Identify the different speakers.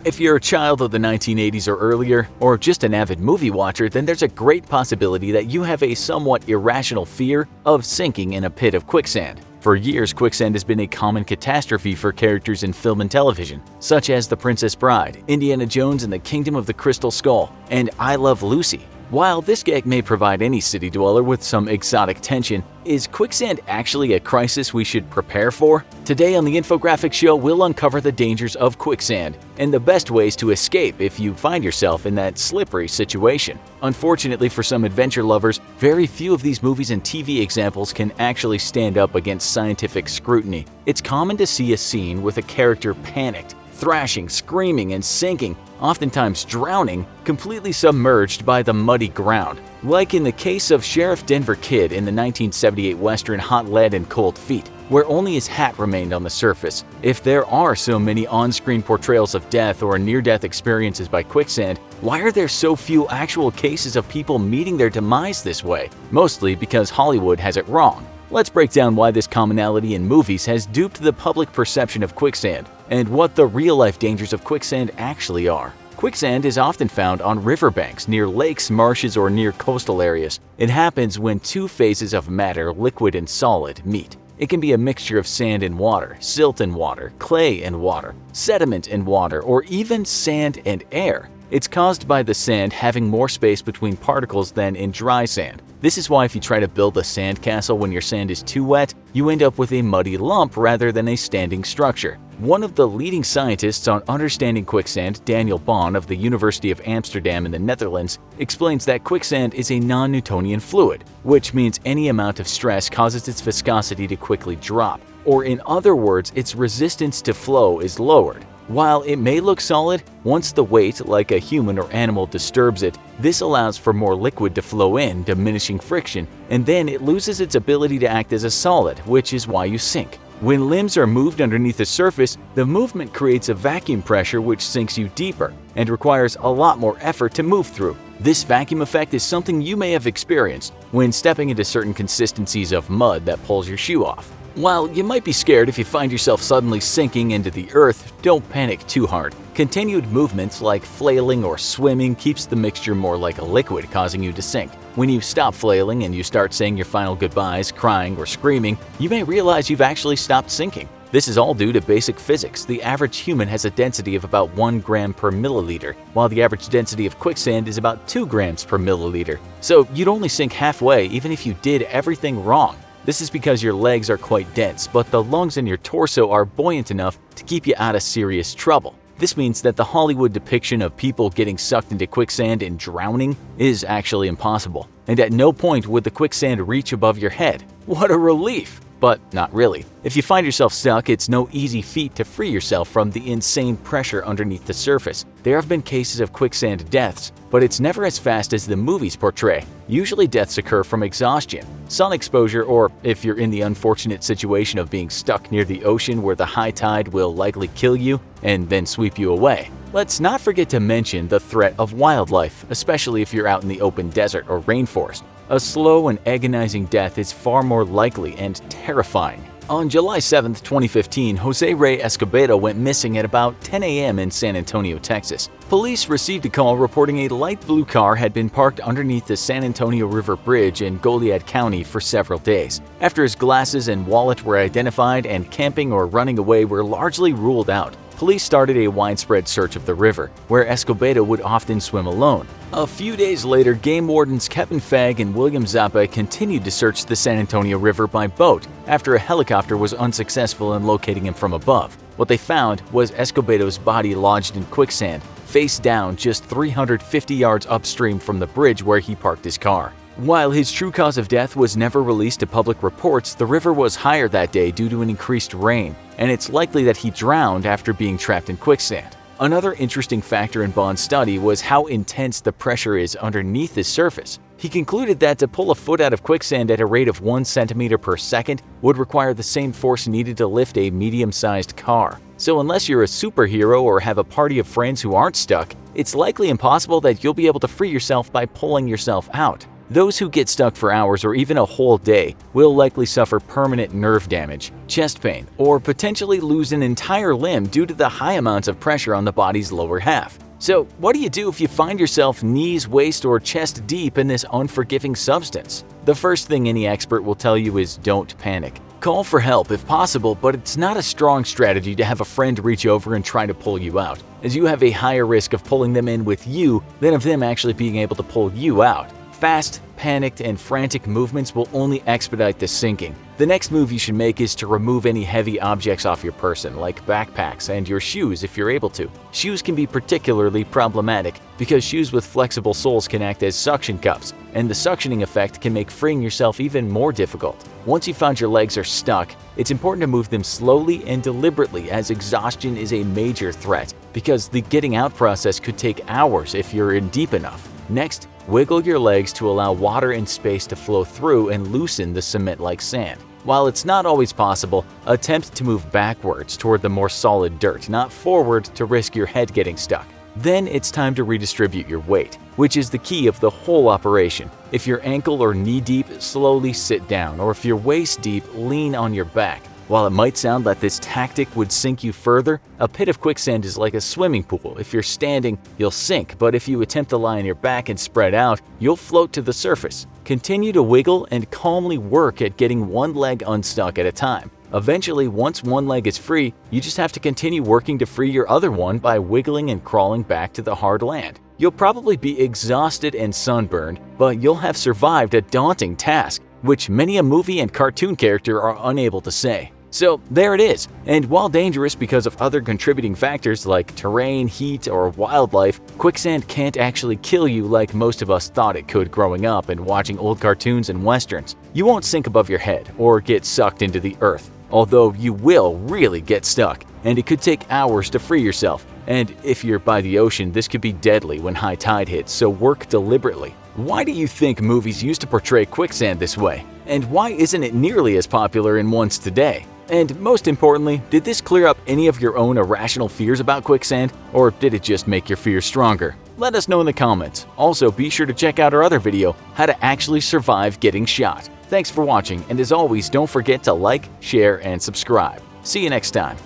Speaker 1: If you're a child of the 1980s or earlier, or just an avid movie watcher, then there's a great possibility that you have a somewhat irrational fear of sinking in a pit of quicksand. For years, quicksand has been a common catastrophe for characters in film and television, such as The Princess Bride, Indiana Jones and the Kingdom of the Crystal Skull, and I Love Lucy. While this gag may provide any city dweller with some exotic tension, is quicksand actually a crisis we should prepare for? Today on the Infographics Show, we'll uncover the dangers of quicksand and the best ways to escape if you find yourself in that slippery situation. Unfortunately for some adventure lovers, very few of these movies and TV examples can actually stand up against scientific scrutiny. It's common to see a scene with a character panicked, thrashing, screaming, and sinking, oftentimes drowning, completely submerged by the muddy ground. Like in the case of Sheriff Denver Kid in the 1978 western Hot Lead and Cold Feet, where only his hat remained on the surface. If there are so many on-screen portrayals of death or near-death experiences by quicksand, why are there so few actual cases of people meeting their demise this way? Mostly because Hollywood has it wrong. Let's break down why this commonality in movies has duped the public perception of quicksand, and what the real-life dangers of quicksand actually are. Quicksand is often found on riverbanks, near lakes, marshes, or near coastal areas. It happens when two phases of matter, liquid and solid, meet. It can be a mixture of sand and water, silt and water, clay and water, sediment and water, or even sand and air. It's caused by the sand having more space between particles than in dry sand. This is why if you try to build a sand castle when your sand is too wet, you end up with a muddy lump rather than a standing structure. One of the leading scientists on understanding quicksand, Daniel Bohn of the University of Amsterdam in the Netherlands, explains that quicksand is a non-Newtonian fluid, which means any amount of stress causes its viscosity to quickly drop, or in other words, its resistance to flow is lowered. While it may look solid, once the weight, like a human or animal, disturbs it, this allows for more liquid to flow in, diminishing friction, and then it loses its ability to act as a solid, which is why you sink. When limbs are moved underneath the surface, the movement creates a vacuum pressure which sinks you deeper and requires a lot more effort to move through. This vacuum effect is something you may have experienced when stepping into certain consistencies of mud that pulls your shoe off. While you might be scared if you find yourself suddenly sinking into the earth, don't panic too hard. Continued movements like flailing or swimming keeps the mixture more like a liquid, causing you to sink. When you stop flailing and you start saying your final goodbyes, crying or screaming, you may realize you've actually stopped sinking. This is all due to basic physics. The average human has a density of about 1 gram per milliliter, while the average density of quicksand is about 2 grams per milliliter. So you'd only sink halfway even if you did everything wrong. This is because your legs are quite dense, but the lungs in your torso are buoyant enough to keep you out of serious trouble. This means that the Hollywood depiction of people getting sucked into quicksand and drowning is actually impossible, and at no point would the quicksand reach above your head. What a relief! But not really. If you find yourself stuck, it's no easy feat to free yourself from the insane pressure underneath the surface. There have been cases of quicksand deaths, but it's never as fast as the movies portray. Usually deaths occur from exhaustion, sun exposure, or if you're in the unfortunate situation of being stuck near the ocean where the high tide will likely kill you and then sweep you away. Let's not forget to mention the threat of wildlife, especially if you're out in the open desert or rainforest. A slow and agonizing death is far more likely and terrifying. On July 7, 2015, Jose Rey Escobedo went missing at about 10 a.m. in San Antonio, Texas. Police received a call reporting a light blue car had been parked underneath the San Antonio River Bridge in Goliad County for several days. After his glasses and wallet were identified and camping or running away were largely ruled out, police started a widespread search of the river, where Escobedo would often swim alone. A few days later, game wardens Kevin Fagg and William Zappa continued to search the San Antonio River by boat after a helicopter was unsuccessful in locating him from above. What they found was Escobedo's body lodged in quicksand, face down just 350 yards upstream from the bridge where he parked his car. While his true cause of death was never released to public reports, the river was higher that day due to an increased rain, and it's likely that he drowned after being trapped in quicksand. Another interesting factor in Bond's study was how intense the pressure is underneath the surface. He concluded that to pull a foot out of quicksand at a rate of 1 centimeter per second would require the same force needed to lift a medium-sized car. So unless you're a superhero or have a party of friends who aren't stuck, it's likely impossible that you'll be able to free yourself by pulling yourself out. Those who get stuck for hours or even a whole day will likely suffer permanent nerve damage, chest pain, or potentially lose an entire limb due to the high amounts of pressure on the body's lower half. So, what do you do if you find yourself knees, waist, or chest deep in this unforgiving substance? The first thing any expert will tell you is don't panic. Call for help if possible, but it's not a strong strategy to have a friend reach over and try to pull you out, as you have a higher risk of pulling them in with you than of them actually being able to pull you out. Fast, panicked, and frantic movements will only expedite the sinking. The next move you should make is to remove any heavy objects off your person, like backpacks and your shoes if you're able to. Shoes can be particularly problematic because shoes with flexible soles can act as suction cups, and the suctioning effect can make freeing yourself even more difficult. Once you found your legs are stuck, it's important to move them slowly and deliberately, as exhaustion is a major threat because the getting out process could take hours if you're in deep enough. Next, wiggle your legs to allow water and space to flow through and loosen the cement-like sand. While it's not always possible, attempt to move backwards toward the more solid dirt, not forward to risk your head getting stuck. Then it's time to redistribute your weight, which is the key of the whole operation. If you're ankle or knee deep, slowly sit down, or if you're waist deep, lean on your back. While it might sound that this tactic would sink you further, a pit of quicksand is like a swimming pool. If you're standing, you'll sink, but if you attempt to lie on your back and spread out, you'll float to the surface. Continue to wiggle and calmly work at getting one leg unstuck at a time. Eventually, once one leg is free, you just have to continue working to free your other one by wiggling and crawling back to the hard land. You'll probably be exhausted and sunburned, but you'll have survived a daunting task, which many a movie and cartoon character are unable to say. So there it is, and while dangerous because of other contributing factors like terrain, heat, or wildlife, quicksand can't actually kill you like most of us thought it could growing up and watching old cartoons and westerns. You won't sink above your head or get sucked into the earth, although you will really get stuck, and it could take hours to free yourself. And if you're by the ocean, this could be deadly when high tide hits, so work deliberately. Why do you think movies used to portray quicksand this way? And why isn't it nearly as popular in ones today? And most importantly, did this clear up any of your own irrational fears about quicksand, or did it just make your fears stronger? Let us know in the comments. Also, be sure to check out our other video, how to actually survive getting shot. Thanks for watching, and as always, don't forget to like, share, and subscribe. See you next time.